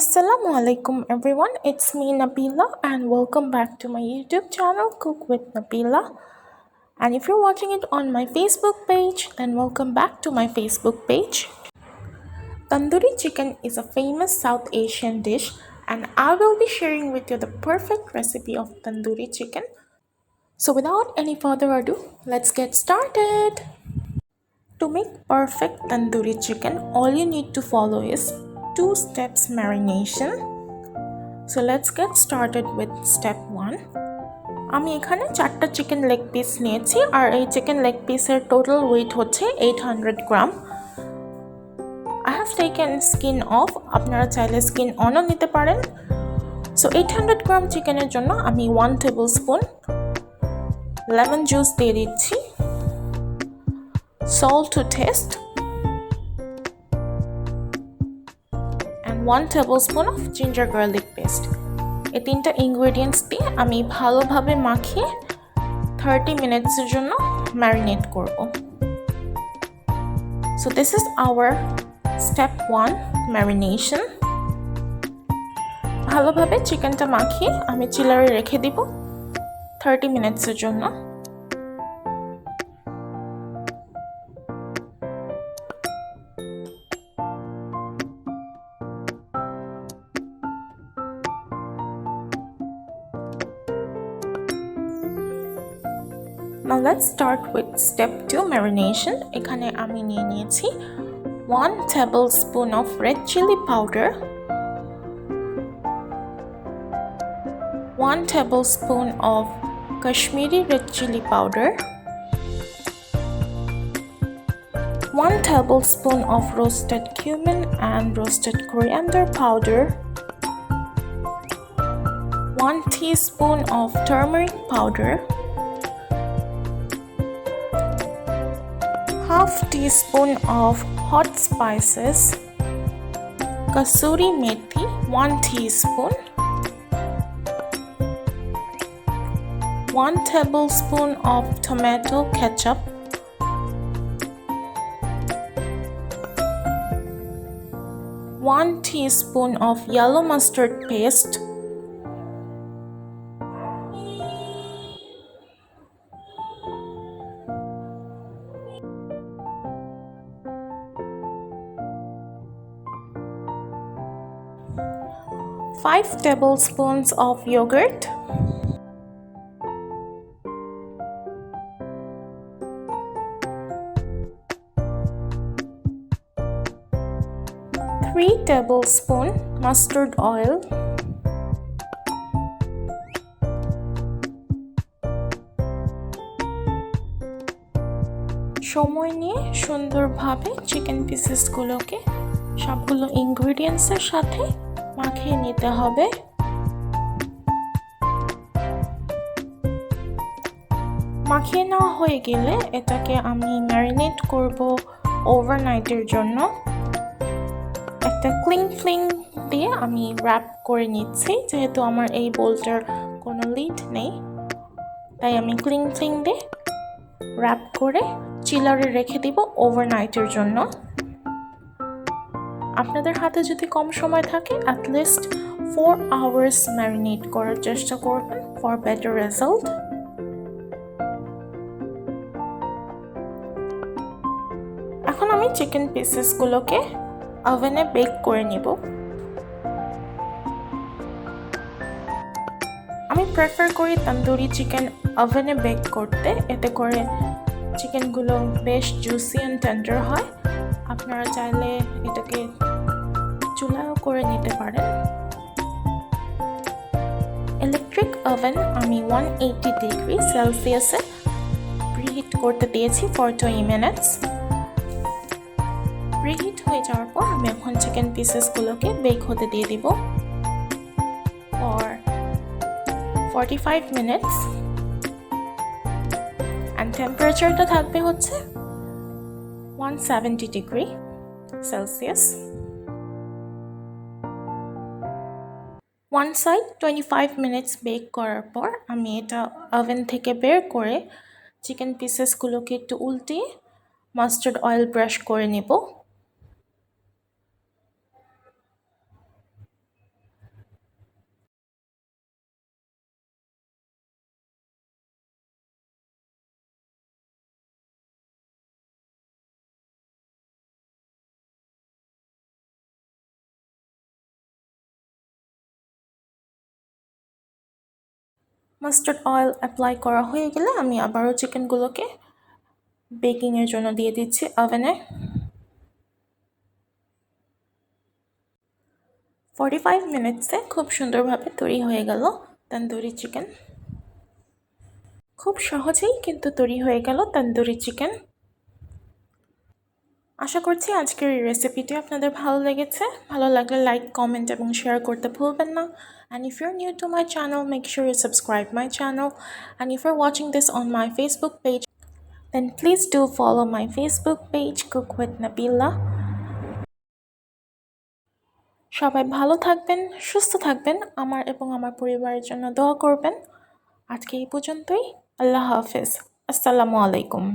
Assalamu alaikum everyone, it's me Nabila and welcome back to my YouTube channel Cook with Nabila. And if you're watching it on my Facebook page, then welcome back to my Facebook page. Tandoori chicken is a famous South Asian dish and I will be sharing with you the perfect recipe of tandoori chicken. So without any further ado, let's get started. To make perfect tandoori chicken, all you need to follow is 2 steps marination. So let's get started with step 1. আমি এখানে 4টা chicken leg piece নিয়েছি আর এই chicken leg পিসের total wait হচ্ছে 800 গ্রাম। I have taken skin off, আপনারা চাইলে skin অনও নিতে পারেন। সো 800 গ্রাম চিকেনের জন্য আমি 1 টেবিলস্পুন লেমন জুস দিয়ে দিচ্ছি, salt to taste and 1 tablespoon of ginger garlic paste. এই 3টা ইনগ্রেডিয়েন্টস দিয়ে আমি ভালোভাবে মাখিয়ে 30 মিনিটসের জন্য ম্যারিনেট করব। So this is our step 1 marination. ভালোভাবে চিকেনটা মাখিয়ে আমি চিলারে রেখে দিব 30 মিনিটসের জন্য। Now let's start with step 2 marination. এখানে আমি নিয়ে নিয়েছি 1 tablespoon of red chili powder, 1 tablespoon of Kashmiri red chili powder, 1 tablespoon of roasted cumin and roasted coriander powder, 1 teaspoon of turmeric powder, half teaspoon of hot spices, kasuri methi 1 teaspoon, 1 tablespoon of tomato ketchup, 1 teaspoon of yellow mustard paste, 5 tablespoons of yogurt, 3 tablespoon mustard oil, সময় নিয়ে সুন্দরভাবে chicken পিসেসগুলোকে সবগুলো ইনগ্রেডিয়েন্টসের সাথে মাখিয়ে নিতে হবে। মাখিয়ে নেওয়া হয়ে গেলে এটাকে আমি ম্যারিনেট করব ওভারনাইটের জন্য। একটা ক্লিং ফিল্ম দিয়ে আমি র্যাপ করে নিচ্ছি, যেহেতু আমার এই বোলটার কোনো লিড নেই তাই আমি ক্লিং ফিল্ম দিয়ে র্যাপ করে চিলারে রেখে দিব ওভারনাইটের জন্য। আপনাদের হাতে যদি কম সময় থাকে অ্যাটলিস্ট 4 আওয়ার্স ম্যারিনেট করার চেষ্টা করবেন ফর বেটার রেজাল্ট। এখন আমি চিকেন পিসেসগুলোকে ওভেনে বেক করে নিব। আমি প্রেফার করি তন্দুরি চিকেন ওভেনে বেক করতে, এতে করে চিকেনগুলো বেশ জুসি অ্যান্ড টেন্ডার হয়। আপনারা চাইলে এটাকে চুলায়ও করে নিতে পারেন। ইলেকট্রিক ওভেন আমি 180 ডিগ্রি সেলসিয়াসে প্রিহিট করতে দিয়েছি ফর 20 মিনিটস। প্রিহিট হয়ে যাওয়ার পর আমি এখন চিকেন পিসেসগুলোকে বেক হতে দিয়ে দিব ফর 45 মিনিটস অ্যান্ড টেম্পারেচারটা থাকবে হচ্ছে 170 degree Celsius. One side 25 minutes bake করার পর আমি এটা ওভেন থেকে বের করে চিকেন পিসেসগুলোকে একটু উল্টিয়ে মাস্টার্ড অয়েল ব্রাশ করে নেব। মাস্টার্ড অয়েল অ্যাপ্লাই করা হয়ে গেলে আমি আবারও চিকেনগুলোকে বেকিংয়ের জন্য দিয়ে দিচ্ছি ওভেনে। 45 মিনিটসে খুব সুন্দরভাবে তৈরি হয়ে গেল তন্দুরি চিকেন। খুব সহজেই কিন্তু তৈরি হয়ে গেল তন্দুরি চিকেন। আশা করছি আজকের এই রেসিপিটি আপনাদের ভালো লেগেছে। ভালো লাগলে লাইক, কমেন্ট এবং শেয়ার করতে ভুলবেন না। And if you're new to my channel, make sure you subscribe my channel. And if you're watching this on my Facebook page, then please do follow my Facebook page, Cook with Nabila. সবাই ভালো থাকবেন, সুস্থ থাকবেন, আমার এবং আমার পরিবারের জন্য দোয়া করবেন। আজকে এই পর্যন্তই। আল্লাহ হাফেজ। আসসালামু আলাইকুম।